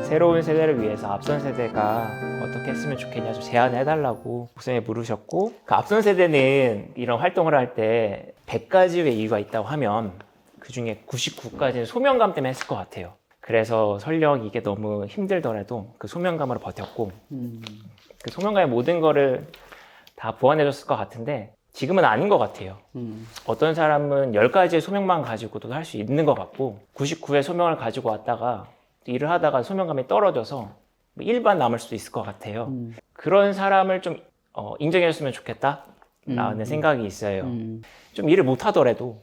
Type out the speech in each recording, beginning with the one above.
새로운 세대를 위해서 앞선 세대가 어떻게 했으면 좋겠냐 좀 제안을 해달라고 목사님이 물으셨고, 그 앞선 세대는 이런 활동을 할 때 100가지의 이유가 있다고 하면 그 중에 99가지는 소명감 때문에 했을 것 같아요. 그래서 설령 이게 너무 힘들더라도 그 소명감으로 버텼고, 그 소명감의 모든 거를 다 보완해줬을 것 같은데 지금은 아닌 것 같아요. 어떤 사람은 10가지의 소명만 가지고도 할 수 있는 것 같고, 99의 소명을 가지고 왔다가 일을 하다가 소명감이 떨어져서 1반 남을 수도 있을 것 같아요. 그런 사람을 좀 인정해줬으면 좋겠다라는 생각이 있어요. 좀 일을 못하더라도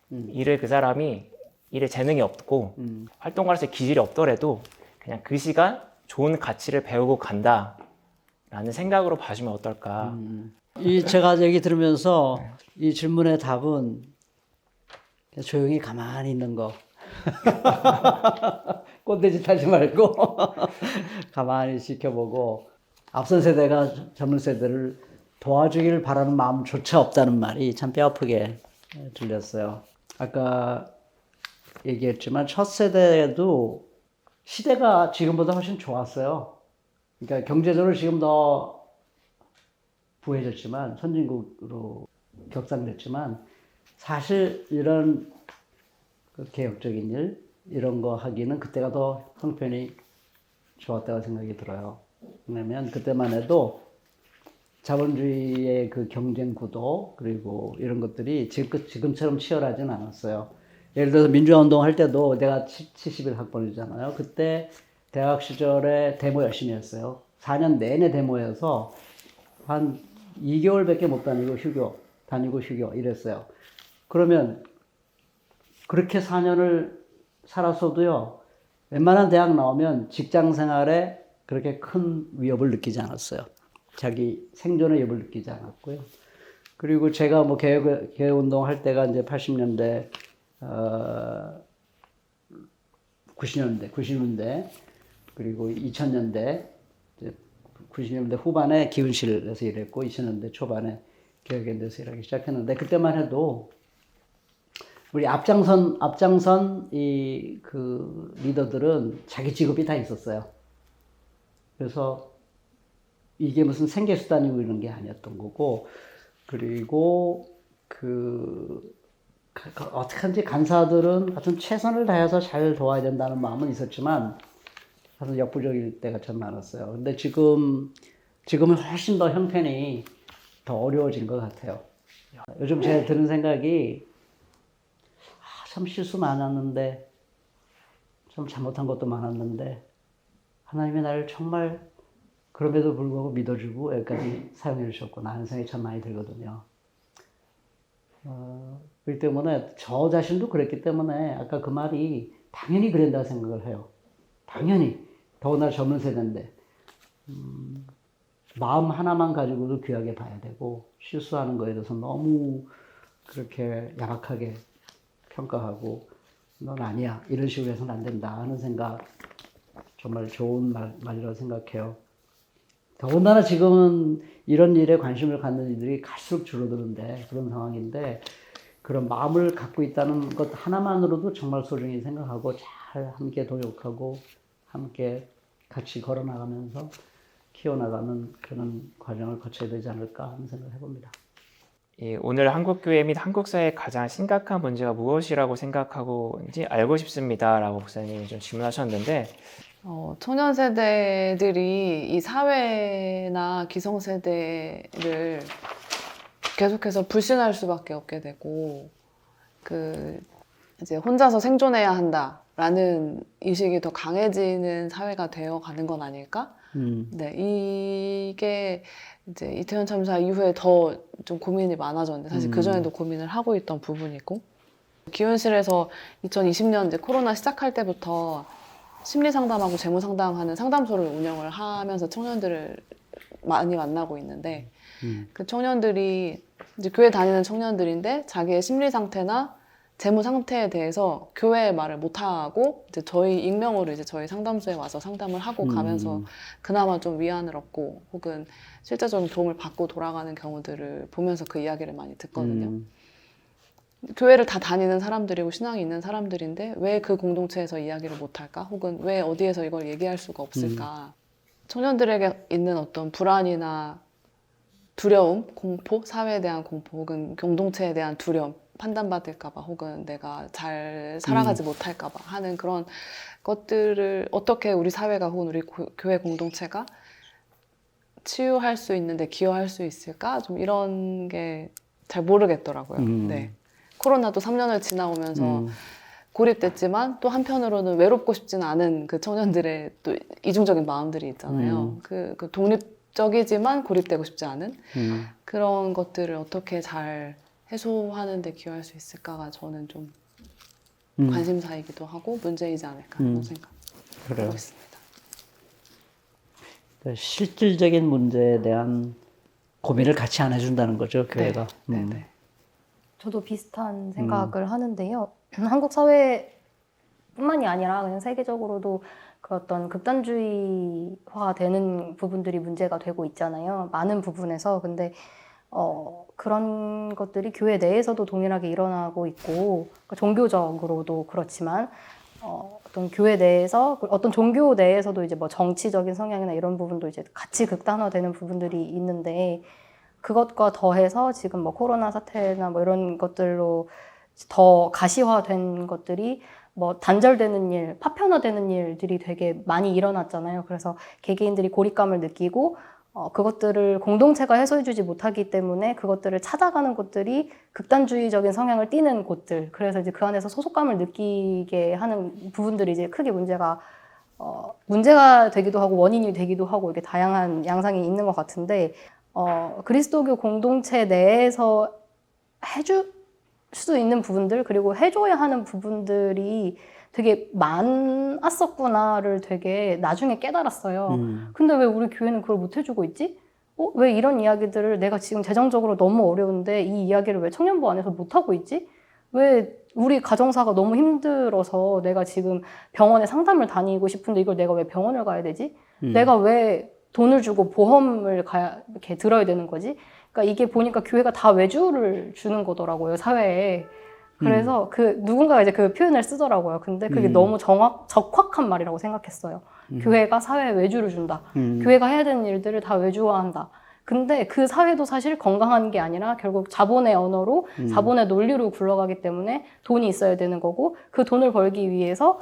일을 그 사람이 일에 재능이 없고 활동할 수 기질이 없더라도 그냥 그 시간 좋은 가치를 배우고 간다라는 생각으로 봐주면 어떨까. 제가 얘기 들으면서 이 질문의 답은 그냥 조용히 가만히 있는 거. 꼰대짓 하지 말고 가만히 지켜보고, 앞선 세대가 젊은 세대를 도와주기를 바라는 마음조차 없다는 말이 참 뼈아프게 들렸어요. 아까 얘기했지만 첫 세대도 시대가 지금보다 훨씬 좋았어요. 그러니까 경제적으로 지금 더 부해졌지만, 선진국으로 격상됐지만, 사실 이런 개혁적인 일, 이런 거 하기는 그때가 더 형편이 좋았다고 생각이 들어요. 왜냐면 그때만 해도 자본주의의 그 경쟁 구도, 그리고 이런 것들이 지금처럼 치열하진 않았어요. 예를 들어서 민주화 운동 할 때도, 내가 71학번이잖아요. 그때 대학 시절에 데모 열심히 했어요. 4년 내내 데모여서 한 2개월밖에 못 다니고 휴교 이랬어요. 그러면 그렇게 4년을 살았어도요, 웬만한 대학 나오면 직장 생활에 그렇게 큰 위협을 느끼지 않았어요. 자기 생존의 위협을 느끼지 않았고요. 그리고 제가 뭐 개혁운동 할 때가 이제 80년대, 90년대, 그리고 2000년대, 90년대 후반에 기훈실에서 일했고, 2000년대 초반에 개혁연대에서 일하기 시작했는데, 그때만 해도 우리 앞장선 그 리더들은 자기 직업이 다 있었어요. 그래서 이게 무슨 생계수단이고 이런 게 아니었던 거고, 그리고 어떻게든지 간사들은 하여튼 최선을 다해서 잘 도와야 된다는 마음은 있었지만, 사실 역부족일 때가 참 많았어요. 근데 지금은 훨씬 더 형편이 더 어려워진 것 같아요. 요즘 제가 드는 생각이, 참 실수 많았는데, 좀 잘못한 것도 많았는데, 하나님이 나를 정말 그럼에도 불구하고 믿어주고 여기까지 사용해 주셨구나 하는 생각이 참 많이 들거든요. 그렇기 때문에 저 자신도 그랬기 때문에 아까 그 말이 당연히 그런다고 생각을 해요. 당연히. 더구나 젊은 세대인데. 마음 하나만 가지고도 귀하게 봐야 되고, 실수하는 거에 대해서 너무 그렇게 야박하게 평가하고, 넌 아니야, 이런 식으로 해서는 안 된다 하는 생각, 정말 좋은 말이라고 생각해요. 더군다나 지금은 이런 일에 관심을 갖는 이들이 갈수록 줄어드는데, 그런 상황인데, 그런 마음을 갖고 있다는 것 하나만으로도 정말 소중히 생각하고, 잘 함께 동역하고, 함께 같이 걸어나가면서 키워나가는 그런 과정을 거쳐야 되지 않을까 하는 생각을 해봅니다. 오늘 한국교회 및 한국사회의 가장 심각한 문제가 무엇이라고 생각하고인지 알고 싶습니다 라고 목사님이 좀 질문하셨는데, 청년 세대들이 이 사회나 기성세대를 계속해서 불신할 수밖에 없게 되고, 이제 혼자서 생존해야 한다라는 의식이 더 강해지는 사회가 되어 가는 건 아닐까? 네, 이게 이제 이태원 참사 이후에 더 좀 고민이 많아졌는데, 사실 그전에도 고민을 하고 있던 부분이고, 기훈실에서 2020년 이제 코로나 시작할 때부터 심리 상담하고 재무 상담하는 상담소를 운영을 하면서 청년들을 많이 만나고 있는데, 그 청년들이 이제 교회 다니는 청년들인데 자기의 심리 상태나 재무 상태에 대해서 교회의 말을 못 하고 이제 저희 익명으로 이제 저희 상담소에 와서 상담을 하고 가면서 그나마 좀 위안을 얻고 혹은 실제적인 도움을 받고 돌아가는 경우들을 보면서 그 이야기를 많이 듣거든요. 교회를 다 다니는 사람들이고 신앙이 있는 사람들인데 왜 그 공동체에서 이야기를 못 할까? 혹은 왜 어디에서 이걸 얘기할 수가 없을까? 청년들에게 있는 어떤 불안이나 두려움, 공포, 사회에 대한 공포 혹은 공동체에 대한 두려움, 판단받을까봐 혹은 내가 잘 살아가지 못할까봐 하는 그런 것들을 어떻게 우리 사회가 혹은 우리 교회 공동체가 치유할 수 있는데 기여할 수 있을까? 좀 이런 게 잘 모르겠더라고요. 네. 코로나도 3년을 지나오면서 고립됐지만 또 한편으로는 외롭고 싶지는 않은 그 청년들의 또 이중적인 마음들이 있잖아요. 그 독립적이지만 고립되고 싶지 않은 그런 것들을 어떻게 잘 해소하는 데 기여할 수 있을까가 저는 좀 관심사이기도 하고 문제이지 않을까 하는 생각하고 그래요. 있습니다. 실질적인 문제에 대한 고민을 같이 안 해준다는 거죠, 교회가. 네, 네. 저도 비슷한 생각을 하는데요. 한국 사회뿐만이 아니라 그냥 세계적으로도 그 어떤 극단주의화 되는 부분들이 문제가 되고 있잖아요. 많은 부분에서. 근데 그런 것들이 교회 내에서도 동일하게 일어나고 있고, 그러니까 종교적으로도 그렇지만, 어떤 교회 내에서, 어떤 종교 내에서도 이제 뭐 정치적인 성향이나 이런 부분도 이제 같이 극단화되는 부분들이 있는데, 그것과 더해서 지금 뭐 코로나 사태나 뭐 이런 것들로 더 가시화된 것들이 뭐 단절되는 일, 파편화되는 일들이 되게 많이 일어났잖아요. 그래서 개개인들이 고립감을 느끼고 그것들을 공동체가 해소해주지 못하기 때문에 그것들을 찾아가는 곳들이 극단주의적인 성향을 띠는 곳들. 그래서 이제 그 안에서 소속감을 느끼게 하는 부분들이 이제 크게 문제가 되기도 하고 원인이 되기도 하고 이렇게 다양한 양상이 있는 것 같은데 그리스도교 공동체 내에서 해줄 수 있는 부분들 그리고 해줘야 하는 부분들이 되게 많았었구나를 되게 나중에 깨달았어요. 근데 왜 우리 교회는 그걸 못 해주고 있지? 왜 이런 이야기들을 내가 지금 재정적으로 너무 어려운데 이 이야기를 왜 청년부 안에서 못 하고 있지? 왜 우리 가정사가 너무 힘들어서 내가 지금 병원에 상담을 다니고 싶은데 이걸 내가 왜 병원을 가야 되지? 내가 왜 돈을 주고 보험을 이렇게 들어야 되는 거지? 그러니까 이게 보니까 교회가 다 외주를 주는 거더라고요, 사회에. 그래서 누군가가 이제 그 표현을 쓰더라고요. 근데 그게 너무 적확한 말이라고 생각했어요. 교회가 사회에 외주를 준다. 교회가 해야 되는 일들을 다 외주화한다. 근데 그 사회도 사실 건강한 게 아니라 결국 자본의 언어로 자본의 논리로 굴러가기 때문에 돈이 있어야 되는 거고 그 돈을 벌기 위해서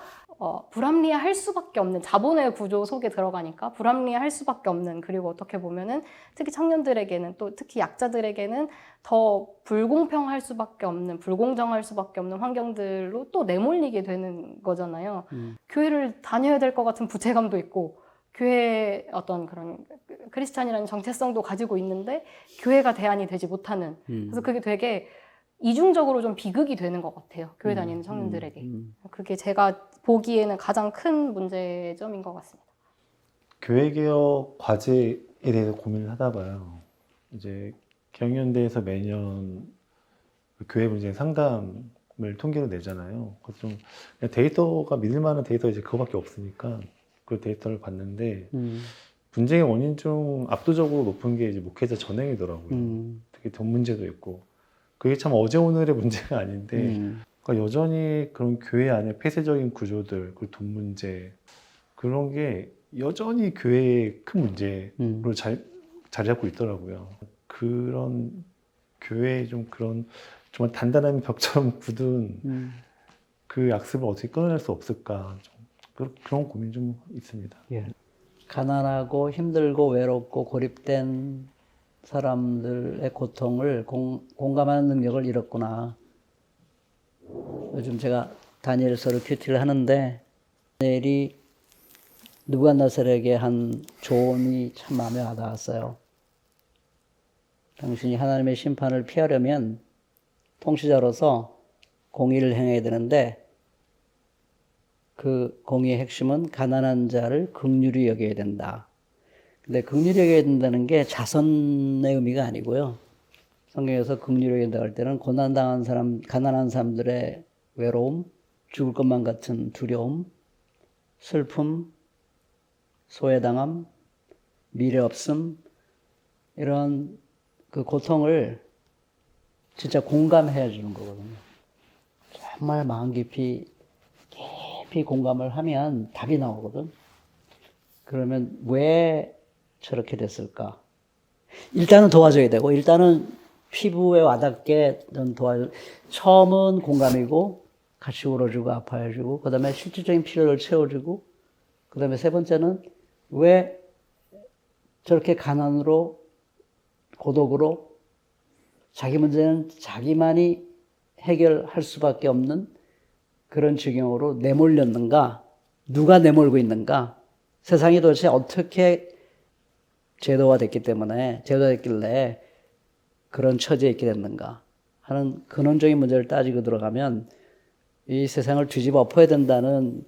불합리할 수밖에 없는 자본의 구조 속에 들어가니까 불합리할 수밖에 없는 그리고 어떻게 보면은 특히 청년들에게는 또 특히 약자들에게는 더 불공평할 수밖에 없는 불공정할 수밖에 없는 환경들로 또 내몰리게 되는 거잖아요. 교회를 다녀야 될 것 같은 부채감도 있고 교회의 어떤 그런 크리스찬이라는 정체성도 가지고 있는데 교회가 대안이 되지 못하는 그래서 그게 되게 이중적으로 좀 비극이 되는 것 같아요. 교회 다니는 청년들에게. 그게 제가 보기에는 가장 큰 문제점인 것 같습니다. 교회개혁 과제에 대해서 고민을 하다 봐요. 이제 경연대에서 매년 교회 문제 상담을 통계로 내잖아요. 그래서 좀 데이터가 믿을 만한 데이터 이제 그거밖에 없으니까 그 데이터를 봤는데 분쟁의 원인 중 압도적으로 높은 게 이제 목회자 전행이더라고요. 특히 돈 문제도 있고 그게 참 어제 오늘의 문제가 아닌데 그러니까 여전히 그런 교회 안에 폐쇄적인 구조들, 그 돈 문제 그런 게 여전히 교회의 큰 문제로 자리 잡고 있더라고요. 그런 교회에 좀 그런 정말 단단한 벽처럼 굳은 그 약습을 어떻게 끊어낼 수 없을까 그런 고민 좀 있습니다. 예. 가난하고 힘들고 외롭고 고립된 사람들의 고통을 공감하는 능력을 잃었구나. 요즘 제가 다니엘서를 큐티를 하는데 다니엘이 느부갓네살에게 한 조언이 참 마음에 와닿았어요. 당신이 하나님의 심판을 피하려면 통치자로서 공의를 행해야 되는데 그 공의의 핵심은 가난한 자를 긍휼히 여겨야 된다. 근데 긍휼히 여겨야 된다는 게 자선의 의미가 아니고요. 성경에서 긍휼히 여긴다고 할 때는 고난당한 사람, 가난한 사람들의 외로움, 죽을 것만 같은 두려움, 슬픔, 소외당함, 미래 없음, 이런 그 고통을 진짜 공감해 주는 거거든요. 정말 마음 깊이 공감을 하면 답이 나오거든. 그러면 왜 저렇게 됐을까? 일단은 도와줘야 되고, 일단은 피부에 와닿게 좀 도와줘. 처음은 공감이고, 같이 울어주고, 아파해주고, 그 다음에 실질적인 필요를 채워주고, 그 다음에 세 번째는 왜 저렇게 가난으로, 고독으로, 자기 문제는 자기만이 해결할 수밖에 없는 그런 지경으로 내몰렸는가? 누가 내몰고 있는가? 세상이 도대체 어떻게 제도화됐길래 그런 처지에 있게 됐는가 하는 근원적인 문제를 따지고 들어가면 이 세상을 뒤집어 엎어야 된다는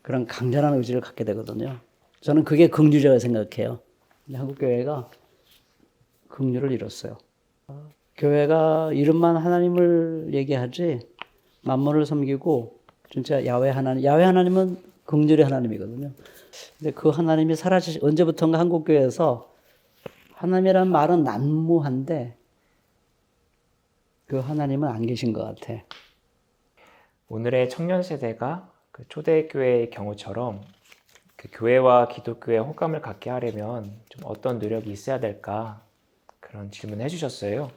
그런 강렬한 의지를 갖게 되거든요. 저는 그게 긍휼이라고 생각해요. 한국교회가 긍휼을 이뤘어요. 교회가 이름만 하나님을 얘기하지 만물을 섬기고 진짜 야훼 하나님은 긍휼의 하나님이거든요. 근데 그 하나님이 언제부턴가 한국교회에서 하나님이라는 말은 난무한데 그 하나님은 안 계신 것 같아. 오늘의 청년 세대가 그 초대교회의 경우처럼 그 교회와 기독교의 호감을 갖게 하려면 좀 어떤 노력이 있어야 될까 그런 질문을 해주셨어요.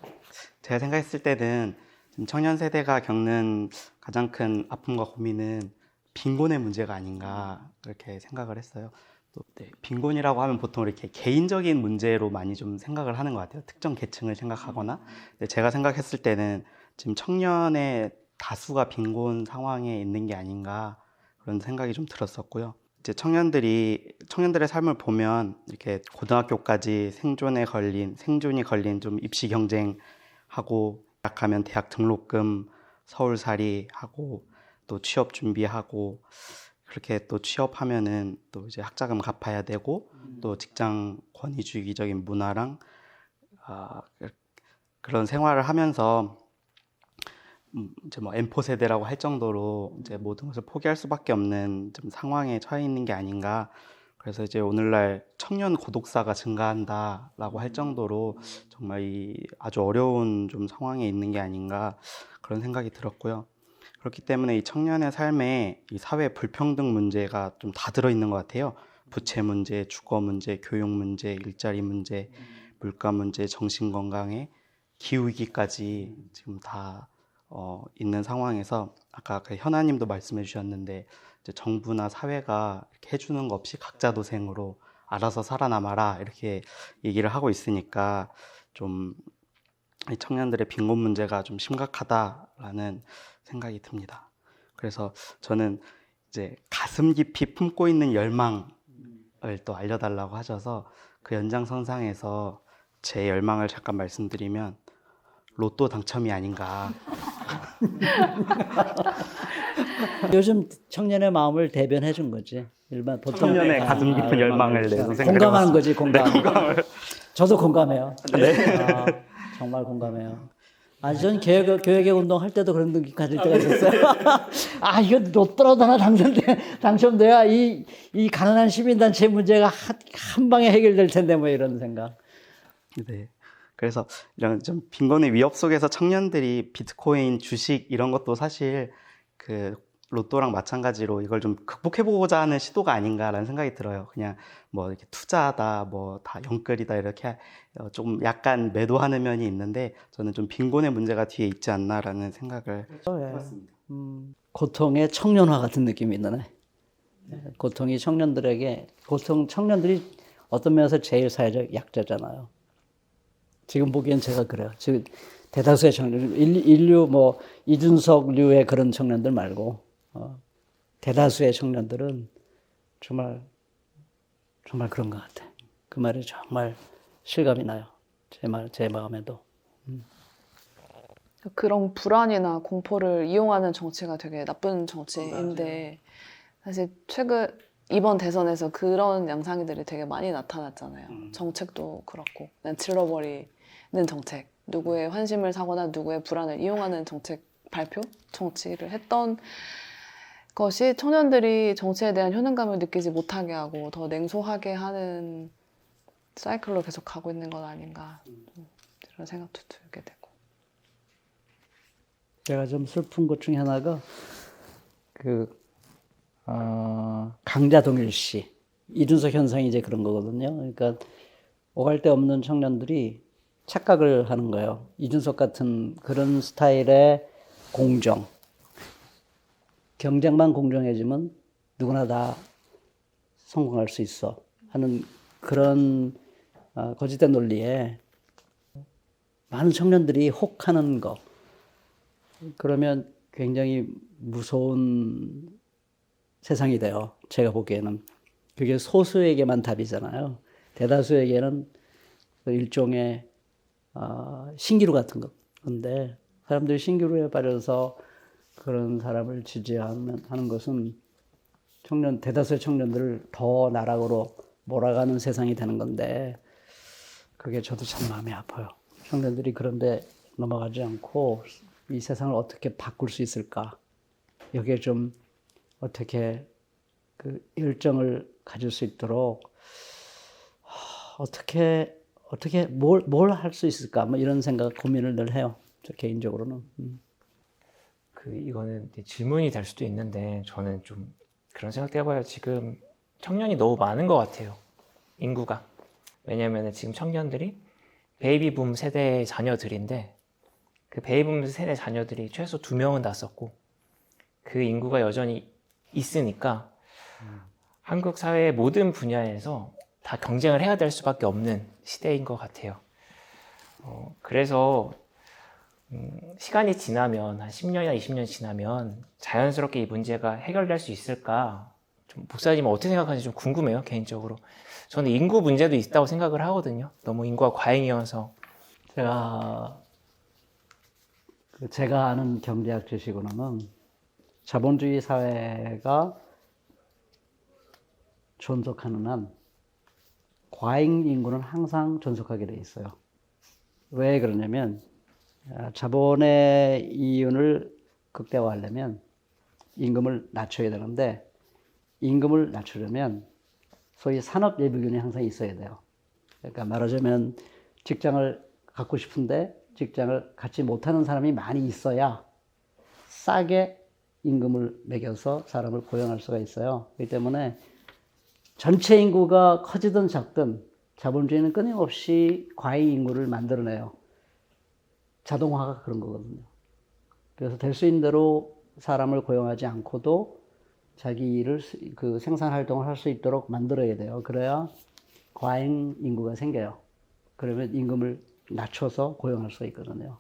제가 생각했을 때는 지금 청년 세대가 겪는 가장 큰 아픔과 고민은 빈곤의 문제가 아닌가 그렇게 생각을 했어요. 또 빈곤이라고 하면 보통 이렇게 개인적인 문제로 많이 좀 생각을 하는 것 같아요. 특정 계층을 생각하거나. 근데 제가 생각했을 때는 지금 청년의 다수가 빈곤 상황에 있는 게 아닌가 그런 생각이 좀 들었었고요. 이제 청년들의 삶을 보면 이렇게 고등학교까지 생존이 걸린 좀 입시 경쟁하고 대학하면 대학 등록금 서울살이 하고 또 취업 준비하고 그렇게 또 취업하면은 또 이제 학자금 갚아야 되고 또 직장 권위주의적인 문화랑 그런 생활을 하면서 이제 뭐 M4 세대라고 할 정도로 이제 모든 것을 포기할 수밖에 없는 좀 상황에 처해 있는 게 아닌가. 그래서 이제 오늘날 청년 고독사가 증가한다라고 할 정도로 정말 이 아주 어려운 좀 상황에 있는 게 아닌가 그런 생각이 들었고요. 그렇기 때문에 이 청년의 삶에 이 사회 불평등 문제가 좀 다 들어있는 것 같아요. 부채 문제, 주거 문제, 교육 문제, 일자리 문제, 물가 문제, 정신건강에 기후위기까지 지금 다 있는 상황에서 아까 그 현아님도 말씀해 주셨는데 이제 정부나 사회가 이렇게 해주는 거 없이 각자 도생으로 알아서 살아남아라 이렇게 얘기를 하고 있으니까 좀 이 청년들의 빈곤 문제가 좀 심각하다라는 생각이 듭니다. 그래서 저는 이제 가슴 깊이 품고 있는 열망을 또 알려달라고 하셔서 그 연장선상에서 제 열망을 잠깐 말씀드리면 로또 당첨이 아닌가. 요즘 청년의 마음을 대변해 준 거지. 일반 보통 청년의 가슴 깊은 열망을 내서 공감하는 거지. 공감을. 저도 공감해요. 네. 정말 공감해요. 전 교육의 운동 할 때도 그런 느낌 가질 때가 있었어요. 이거 로또라도 하나 당첨돼야 이 가난한 시민단체 문제가 한 방에 해결될 텐데 뭐 이런 생각. 네. 그래서 이런 좀 빈곤의 위협 속에서 청년들이 비트코인, 주식 이런 것도 사실 그 로또랑 마찬가지로 이걸 좀 극복해보고자 하는 시도가 아닌가라는 생각이 들어요. 그냥 뭐 이렇게 투자하다, 뭐 다 영끌이다 이렇게 좀 약간 매도하는 면이 있는데 저는 좀 빈곤의 문제가 뒤에 있지 않나라는 생각을 해봤습니다. 고통의 청년화 같은 느낌이 있네. 고통이 청년들이 어떤 면에서 제일 사회적 약자잖아요. 지금 보기엔 제가 그래요. 지금 대다수의 청년, 인류 뭐 이준석류의 그런 청년들 말고 대다수의 청년들은 정말 그런 것 같아. 그 말이 정말 실감이 나요. 제 마음에도. 그런 불안이나 공포를 이용하는 정치가 되게 나쁜 정치인데 사실 이번 대선에서 그런 양상들이 되게 많이 나타났잖아요. 정책도 그렇고 그냥 질러버리는 정책, 누구의 환심을 사거나 누구의 불안을 이용하는 정책 발표, 정치를 했던 것이 청년들이 정치에 대한 효능감을 느끼지 못하게 하고 더 냉소하게 하는 사이클로 계속 가고 있는 건 아닌가 이런 생각도 들게 되고. 제가 좀 슬픈 것 중에 하나가 강자동일 씨, 이준석 현상이 이제 그런 거거든요. 그러니까 오갈 데 없는 청년들이 착각을 하는 거예요. 이준석 같은 그런 스타일의 공정, 경쟁만 공정해지면 누구나 다 성공할 수 있어 하는 그런 거짓된 논리에 많은 청년들이 혹하는 거. 그러면 굉장히 무서운 세상이 돼요. 제가 보기에는. 그게 소수에게만 답이잖아요. 대다수에게는 일종의 신기루 같은 건데 사람들이 신기루에 빠져서 그런 사람을 지지하는 것은 대다수의 청년들을 더 나락으로 몰아가는 세상이 되는 건데 그게 저도 참 마음이 아파요. 청년들이 그런데 넘어가지 않고 이 세상을 어떻게 바꿀 수 있을까? 여기에 좀 어떻게 그 열정을 가질 수 있도록 어떻게 뭘 할 수 있을까? 뭐 이런 생각 고민을 늘 해요. 저 개인적으로는. 이거는 질문이 될 수도 있는데 저는 좀 그런 생각도 해봐요. 지금 청년이 너무 많은 것 같아요. 인구가. 왜냐하면 지금 청년들이 베이비붐 세대의 자녀들인데 그 베이비붐 세대 자녀들이 최소 2명은 낳았었고 그 인구가 여전히 있으니까 한국 사회의 모든 분야에서 다 경쟁을 해야 될 수밖에 없는 시대인 것 같아요. 그래서 시간이 지나면 한 10년이나 20년 지나면 자연스럽게 이 문제가 해결될 수 있을까? 좀 목사님은 어떻게 생각하는지 좀 궁금해요, 개인적으로. 저는 인구 문제도 있다고 생각을 하거든요. 너무 인구가 과잉이어서. 제가 아는 경제학 지식으로는 자본주의 사회가 존속하는 한 과잉 인구는 항상 존속하게 돼 있어요. 왜 그러냐면 자본의 이윤을 극대화하려면 임금을 낮춰야 되는데 임금을 낮추려면 소위 산업 예비군이 항상 있어야 돼요. 그러니까 말하자면 직장을 갖고 싶은데 직장을 갖지 못하는 사람이 많이 있어야 싸게 임금을 매겨서 사람을 고용할 수가 있어요. 그렇기 때문에 전체 인구가 커지든 작든 자본주의는 끊임없이 과잉 인구를 만들어내요. 자동화가 그런 거거든요. 그래서 될 수 있는 대로 사람을 고용하지 않고도 자기 일을 생산 활동을 할 수 있도록 만들어야 돼요. 그래야 과잉 인구가 생겨요. 그러면 임금을 낮춰서 고용할 수가 있거든요.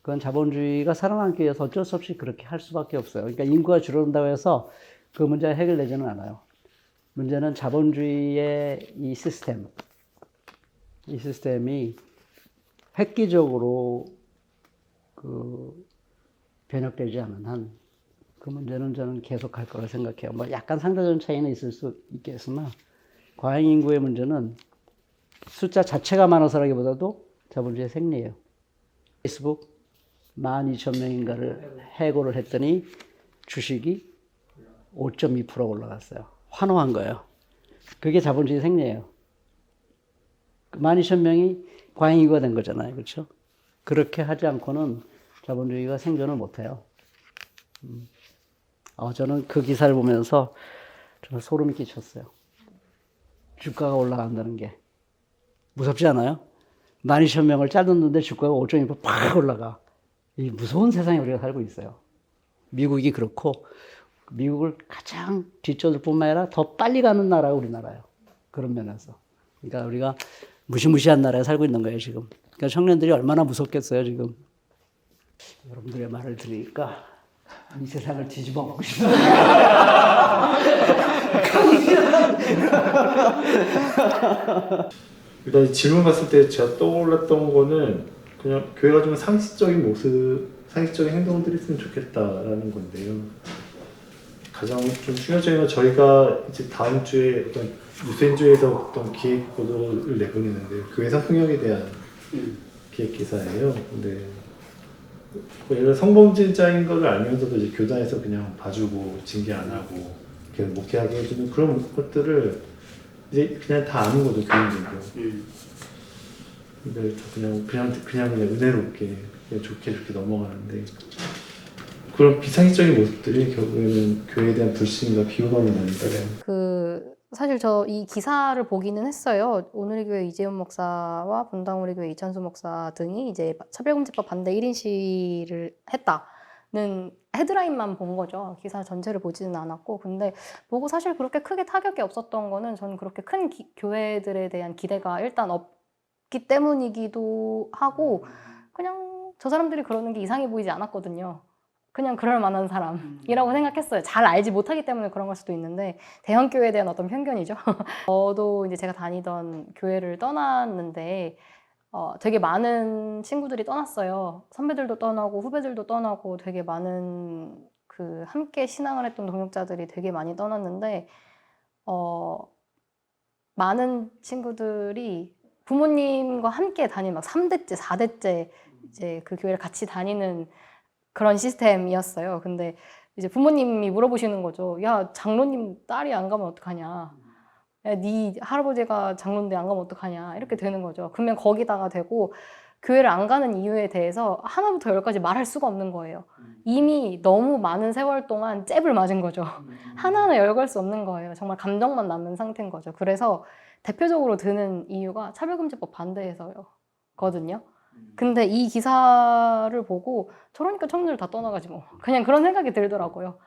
그건 자본주의가 살아남기 위해서 어쩔 수 없이 그렇게 할 수밖에 없어요. 그러니까 인구가 줄어든다고 해서 그 문제가 해결되지는 않아요. 문제는 자본주의의 이 시스템이 획기적으로 변혁되지 않은 한 그 문제는 저는 계속 갈 거라 생각해요. 뭐 약간 상대적인 차이는 있을 수 있겠으나 과잉 인구의 문제는 숫자 자체가 많아서라기보다도 자본주의의 생리예요. 페이스북 12,000명인가를 해고를 했더니 주식이 5.2% 올라갔어요. 환호한 거예요. 그게 자본주의 생리예요. 12,000명이 과잉 인구가 된 거잖아요. 그렇죠? 그렇게 하지 않고는 자본주의가 생존을 못해요. 저는 그 기사를 보면서 정말 소름이 끼쳤어요. 주가가 올라간다는 게 무섭지 않아요? 12,000명을 짜줬는데 주가가 5.2% 팍 올라가. 이 무서운 세상에 우리가 살고 있어요. 미국이 그렇고 미국을 가장 뒷쫓을 뿐만 아니라 더 빨리 가는 나라가 우리나라예요. 그런 면에서. 그러니까 우리가 무시무시한 나라에 살고 있는 거예요, 지금. 그러니까 청년들이 얼마나 무섭겠어요, 지금. 여러분들의 말을 들으니까 이 세상을 뒤집어 먹고 싶어요. 일단 질문 봤을 때 제가 떠올랐던 거는 그냥 교회가 좀 상식적인 모습, 상식적인 행동들이 있으면 좋겠다라는 건데요. 가장 좀 중요한 건 저희가 이제 다음 주에 어떤 뉴스엔조에서 어떤 기획 보도를 내보내는데요. 교회 상통역에 대한 기획 기사예요. 근데 예를 들어 성범죄자인 걸 알면서도 이제 교단에서 그냥 봐주고 징계 안 하고 계속 목회하게 해주는 그런 것들을 이제 그냥 다 아는 거죠, 교인들도. 근데 그냥 은혜롭게 그냥 좋게 넘어가는데 그런 비상식적인 모습들이 결국에는 교회에 대한 불신과 비호감을 만들어요. 사실 저 이 기사를 보기는 했어요. 오늘의 교회 이재훈 목사와 분당 우리 교회 이찬수 목사 등이 이제 차별금지법 반대 1인 시위를 했다는 헤드라인만 본 거죠. 기사 전체를 보지는 않았고. 근데 보고 사실 그렇게 크게 타격이 없었던 거는 저는 그렇게 큰 교회들에 대한 기대가 일단 없기 때문이기도 하고 그냥 저 사람들이 그러는 게 이상해 보이지 않았거든요. 그냥 그럴 만한 사람이라고 생각했어요. 잘 알지 못하기 때문에 그런 걸 수도 있는데 대형교회에 대한 어떤 편견이죠. 저도 이제 제가 다니던 교회를 떠났는데 되게 많은 친구들이 떠났어요. 선배들도 떠나고 후배들도 떠나고 되게 많은 함께 신앙을 했던 동역자들이 되게 많이 떠났는데 많은 친구들이 부모님과 함께 다니는 막 3대째, 4대째 이제 그 교회를 같이 다니는 그런 시스템이었어요. 근데 이제 부모님이 물어보시는 거죠. 야, 장로님 딸이 안 가면 어떡하냐. 야, 네 할아버지가 장로인데 안 가면 어떡하냐. 이렇게 되는 거죠. 그러면 거기다가 대고 교회를 안 가는 이유에 대해서 하나부터 열까지 말할 수가 없는 거예요. 이미 너무 많은 세월 동안 잽을 맞은 거죠. 하나하나 열걸 수 없는 거예요. 정말 감정만 남는 상태인 거죠. 그래서 대표적으로 드는 이유가 차별금지법 반대해서거든요. 근데 이 기사를 보고 저러니까 청년들 다 떠나가지 뭐. 그냥 그런 생각이 들더라고요.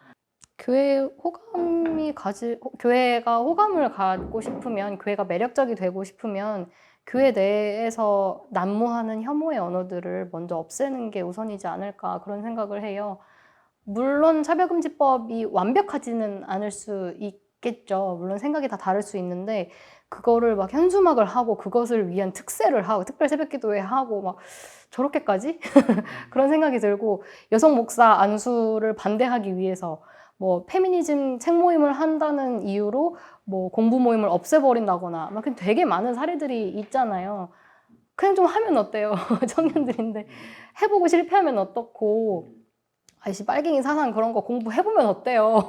교회가 호감을 갖고 싶으면, 교회가 매력적이 되고 싶으면 교회 내에서 난무하는 혐오의 언어들을 먼저 없애는 게 우선이지 않을까 그런 생각을 해요. 물론 차별금지법이 완벽하지는 않을 수 있겠죠. 물론 생각이 다 다를 수 있는데 그거를 막 현수막을 하고 그것을 위한 특세를 하고 특별 새벽기도회 하고 막 저렇게까지 그런 생각이 들고 여성 목사 안수를 반대하기 위해서 뭐 페미니즘 책 모임을 한다는 이유로 뭐 공부 모임을 없애버린다거나 막 되게 많은 사례들이 있잖아요. 그냥 좀 하면 어때요? 청년들인데 해보고 실패하면 어떻고 아이씨 빨갱이 사상 그런 거 공부해보면 어때요?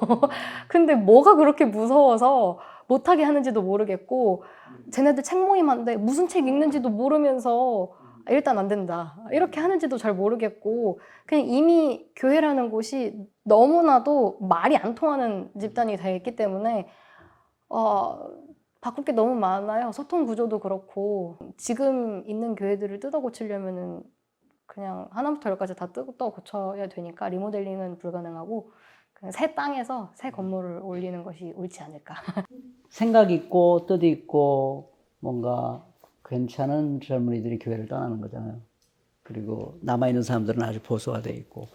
근데 뭐가 그렇게 무서워서 못하게 하는지도 모르겠고 쟤네들 책 모임한데 무슨 책 읽는지도 모르면서 일단 안 된다 이렇게 하는지도 잘 모르겠고 그냥 이미 교회라는 곳이 너무나도 말이 안 통하는 집단이 돼 있기 때문에 바꿀 게 너무 많아요. 소통 구조도 그렇고 지금 있는 교회들을 뜯어 고치려면은 그냥 하나부터 열까지 다 뜯어 고쳐야 되니까 리모델링은 불가능하고 그냥 새 땅에서 새 건물을 올리는 것이 옳지 않을까. 생각 있고 뜻 있고 뭔가 괜찮은 젊은이들이 교회를 떠나는 거잖아요. 그리고 남아있는 사람들은 아주 보수화되어 있고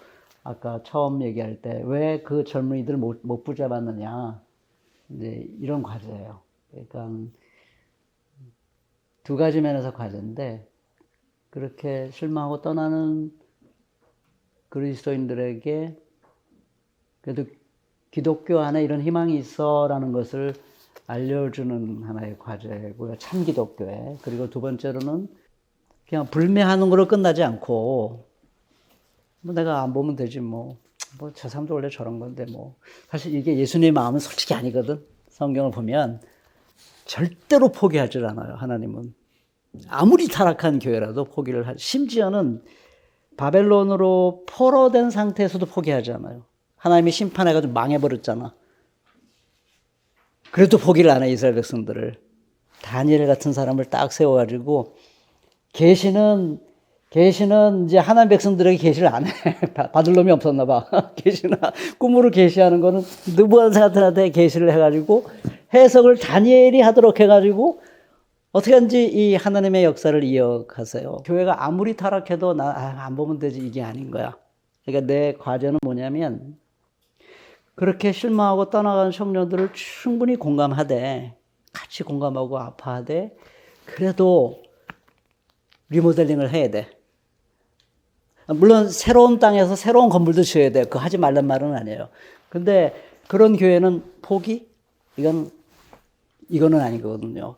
아까 처음 얘기할 때 왜 그 젊은이들을 못 붙잡았느냐 이제 이런 과제예요. 그러니까 두 가지 면에서 과제인데 그렇게 실망하고 떠나는 그리스도인들에게 그래도 기독교 안에 이런 희망이 있어라는 것을 알려주는 하나의 과제고요. 참 기독교에. 그리고 두 번째로는 그냥 불매하는 걸로 끝나지 않고 뭐 내가 안 보면 되지 뭐 저 사람도 원래 저런 건데 뭐 사실 이게 예수님의 마음은 솔직히 아니거든. 성경을 보면 절대로 포기하지 않아요. 하나님은 아무리 타락한 교회라도 포기를 하지. 심지어는 바벨론으로 포로된 상태에서도 포기하지 않아요. 하나님이 심판해가지고 망해버렸잖아. 그래도 포기를 안 해, 이스라엘 백성들을. 다니엘 같은 사람을 딱 세워가지고 계시는 이제 하나님 백성들에게 계시를 안 해. 받을 놈이 없었나 봐. 계시나 꿈으로 계시하는 거는 느부갓네살한테 계시를 해가지고 해석을 다니엘이 하도록 해가지고 어떻게 하는지 이 하나님의 역사를 이어가세요. 교회가 아무리 타락해도 안 보면 되지 이게 아닌 거야. 그러니까 내 과제는 뭐냐면 그렇게 실망하고 떠나간 청년들을 충분히 공감하되 같이 공감하고 아파하되 그래도 리모델링을 해야 돼. 물론 새로운 땅에서 새로운 건물도 지어야 돼. 그거 하지 말란 말은 아니에요. 근데 그런 교회는 포기? 이거는 아니거든요.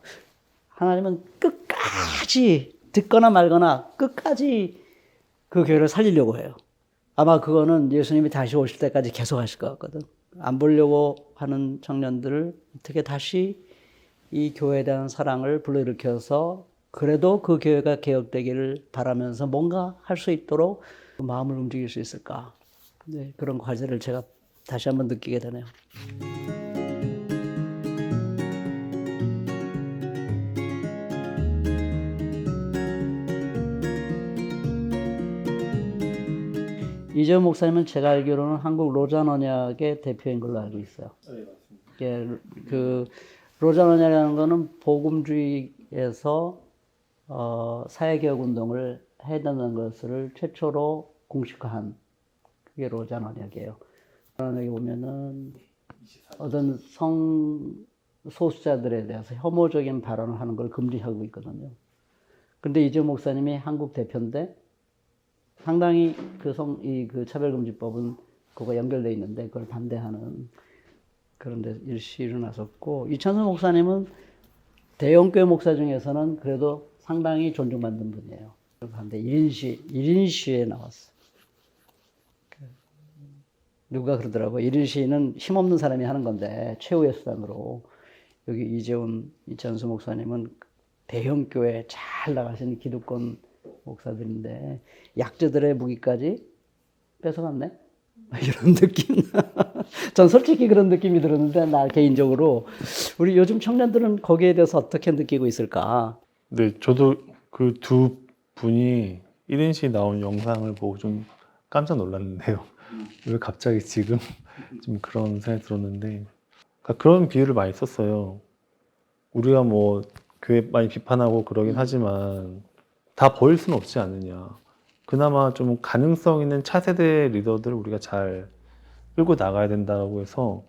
하나님은 끝까지 듣거나 말거나 끝까지 그 교회를 살리려고 해요. 아마 그거는 예수님이 다시 오실 때까지 계속 하실 것 같거든. 안 보려고 하는 청년들을 어떻게 다시 이 교회에 대한 사랑을 불러일으켜서 그래도 그 교회가 개혁되기를 바라면서 뭔가 할 수 있도록 그 마음을 움직일 수 있을까. 네, 그런 과제를 제가 다시 한번 느끼게 되네요. 이재훈 목사님은 제가 알기로는 한국 로잔 언약의 대표인 걸로 알고 있어요. 예, 그 로잔 언약이라는 거는 복음주의에서 사회개혁 운동을 해내는 것을 최초로 공식화한 그게 로잔 언약이에요. 여기 보면은 어떤 성소수자들에 대해서 혐오적인 발언을 하는 걸 금지하고 있거든요. 근데 이재훈 목사님이 한국 대표인데 상당히 그 차별금지법은 그거 연결돼 있는데 그걸 반대하는 그런 데 일시를 나섰고, 이찬수 목사님은 대형교회 목사 중에서는 그래도 상당히 존중받는 분이에요. 반대 1인 시위에 나왔어. 누가 그러더라고. 1인 시위는 힘없는 사람이 하는 건데 최후의 수단으로. 여기 이찬수 목사님은 대형교회 잘 나가시는 기득권 목사들인데 약자들의 무기까지 뺏어갔네? 이런 느낌. 전 솔직히 그런 느낌이 들었는데, 나 개인적으로 우리 요즘 청년들은 거기에 대해서 어떻게 느끼고 있을까? 네, 저도 그 두 분이 1인시 나온 영상을 보고 좀 깜짝 놀랐는데요. 왜 갑자기 지금 좀 그런 생각이 들었는데, 그러니까 그런 비유를 많이 썼어요. 우리가 뭐 교회 많이 비판하고 그러긴 하지만 다 버릴 수는 없지 않느냐. 그나마 좀 가능성 있는 차세대 리더들을 우리가 잘 끌고 나가야 된다고 해서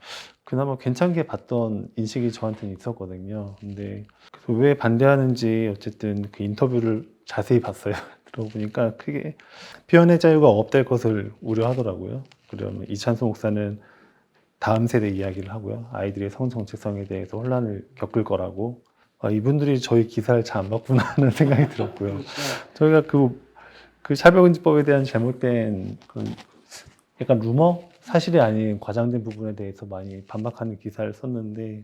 그나마 괜찮게 봤던 인식이 저한테는 있었거든요. 근데 왜 반대하는지 어쨌든 그 인터뷰를 자세히 봤어요. 들어보니까 크게 표현의 자유가 업될 것을 우려하더라고요. 그러면 이찬수 목사는 다음 세대 이야기를 하고요. 아이들의 성 정체성에 대해서 혼란을 겪을 거라고. 이분들이 저희 기사를 잘 안 봤구나 하는 생각이 들었고요. 저희가 그 차별금지법에 대한 잘못된 그런 약간 루머? 사실이 아닌 과장된 부분에 대해서 많이 반박하는 기사를 썼는데,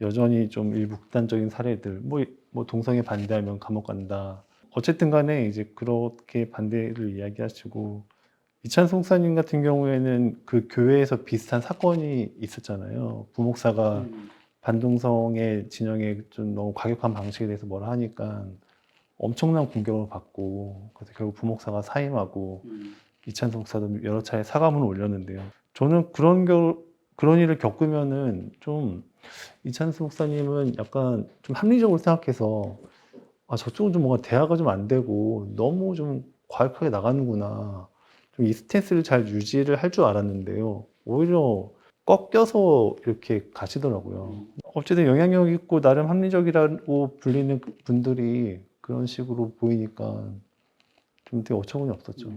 여전히 좀 일부 극단적인 사례들, 뭐 동성애 반대하면 감옥 간다. 어쨌든 간에 이제 그렇게 반대를 이야기하시고, 이찬수 목사님 같은 경우에는 그 교회에서 비슷한 사건이 있었잖아요. 부목사가 반동성의 진영에 좀 너무 과격한 방식에 대해서 뭐라 하니까 엄청난 공격을 받고, 그래서 결국 부목사가 사임하고 이찬수 목사도 여러 차례 사과문을 올렸는데요. 저는 그런 일을 겪으면은 좀 이찬수 목사님은 약간 좀 합리적으로 생각해서 저쪽은 좀 뭔가 대화가 좀 안 되고 너무 좀 과격하게 나가는구나. 좀 이 스탠스를 잘 유지를 할 줄 알았는데요. 오히려 꺾여서 이렇게 가시더라고요. 어쨌든 영향력 있고 나름 합리적이라고 불리는 분들이 그런 식으로 보이니까 좀 되게 어처구니 없었죠.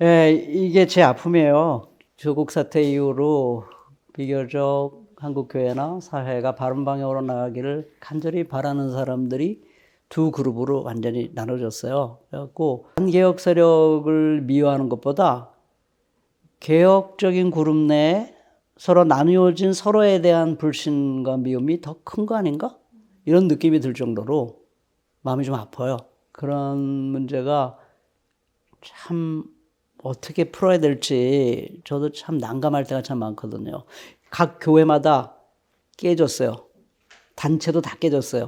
예, 이게 제 아픔이에요. 조국 사태 이후로 비교적 한국 교회나 사회가 바른 방향으로 나가기를 간절히 바라는 사람들이 두 그룹으로 완전히 나눠졌어요. 그래갖고 반개혁 세력을 미워하는 것보다 개혁적인 그룹 내에 서로 나누어진 서로에 대한 불신과 미움이 더 큰 거 아닌가? 이런 느낌이 들 정도로 마음이 좀 아파요. 그런 문제가 참 어떻게 풀어야 될지 저도 참 난감할 때가 참 많거든요. 각 교회마다 깨졌어요. 단체도 다 깨졌어요.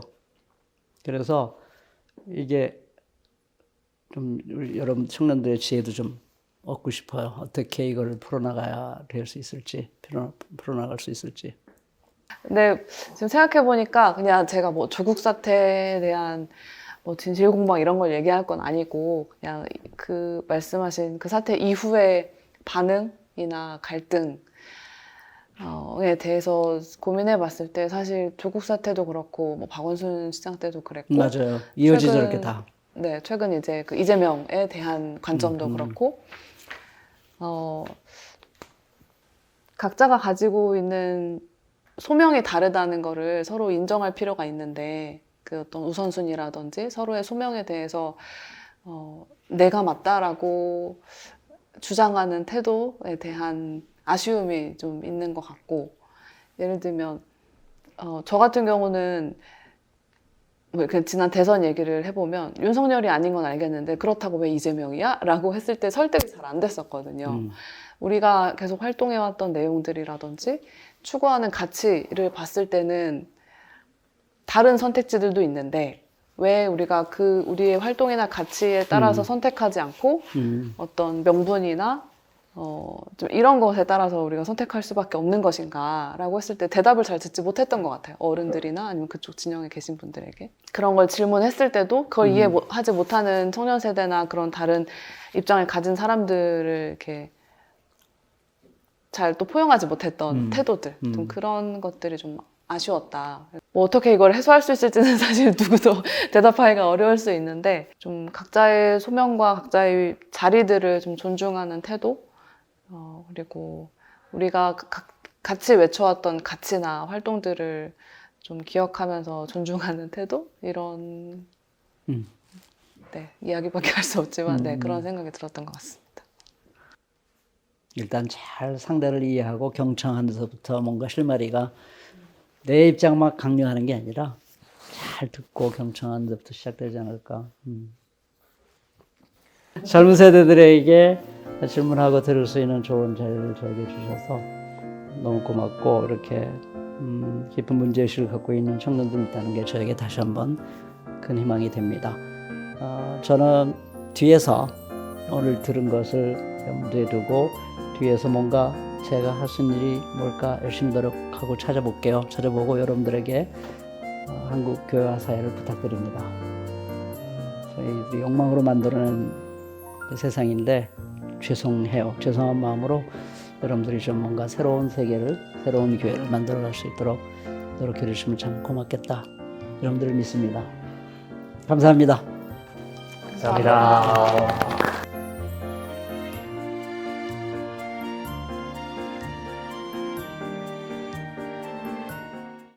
그래서 이게 좀 우리 여러분 청년들의 지혜도 좀 얻고 싶어요. 어떻게 이걸 풀어나가야 될 수 있을지, 풀어나갈 수 있을지. 근데 지금 생각해보니까 그냥 제가 뭐 조국 사태에 대한 뭐 진실 공방 이런 걸 얘기할 건 아니고, 그냥 그 말씀하신 그 사태 이후의 반응이나 갈등에 대해서 고민해 봤을 때 사실 조국 사태도 그렇고 뭐 박원순 시장 때도 그랬고, 맞아요. 이어지죠, 이렇게 다. 네, 최근 이제 그 이재명에 대한 관점도 그렇고, 각자가 가지고 있는 소명이 다르다는 거를 서로 인정할 필요가 있는데, 그 어떤 우선순위라든지 서로의 소명에 대해서 내가 맞다라고 주장하는 태도에 대한 아쉬움이 좀 있는 것 같고, 예를 들면 저 같은 경우는 뭐 이렇게 지난 대선 얘기를 해보면 윤석열이 아닌 건 알겠는데 그렇다고 왜 이재명이야? 라고 했을 때 설득이 잘 안 됐었거든요. 우리가 계속 활동해왔던 내용들이라든지 추구하는 가치를 봤을 때는 다른 선택지들도 있는데 왜 우리가 우리의 활동이나 가치에 따라서 선택하지 않고 어떤 명분이나 좀 이런 것에 따라서 우리가 선택할 수밖에 없는 것인가 라고 했을 때 대답을 잘 듣지 못했던 것 같아요. 어른들이나 아니면 그쪽 진영에 계신 분들에게. 그런 걸 질문했을 때도 그걸 이해하지 못하는 청년 세대나 그런 다른 입장을 가진 사람들을 이렇게 잘 또 포용하지 못했던 태도들. 좀 그런 것들이 좀 아쉬웠다. 뭐 어떻게 이걸 해소할 수 있을지는 사실 누구도 대답하기가 어려울 수 있는데 좀 각자의 소명과 각자의 자리들을 좀 존중하는 태도, 그리고 우리가 같이 외쳐왔던 가치나 활동들을 좀 기억하면서 존중하는 태도, 이런 네, 이야기밖에 할 수 없지만 네, 그런 생각이 들었던 것 같습니다. 일단 잘 상대를 이해하고 경청하면서부터 뭔가 실마리가 내 입장만 강요하는 게 아니라 잘 듣고 경청하는 데부터 시작되지 않을까. 젊은 세대들에게 질문하고 들을 수 있는 좋은 자리를 저에게 주셔서 너무 고맙고, 이렇게 깊은 문제의식을 갖고 있는 청년들이 있다는 게 저에게 다시 한번 큰 희망이 됩니다. 저는 뒤에서 오늘 들은 것을 염두에 두고 뒤에서 뭔가 제가 할 수 있는 일이 뭘까 열심히 노력하고 찾아보고 여러분들에게 한국 교회와 사회를 부탁드립니다. 저희들이 욕망으로 만들어낸 세상인데 죄송한 마음으로 여러분들이 좀 뭔가 새로운 세계를, 새로운 교회를 만들어갈 수 있도록 노력해 주시면 참 고맙겠다, 여러분들을 믿습니다. 감사합니다. 감사합니다.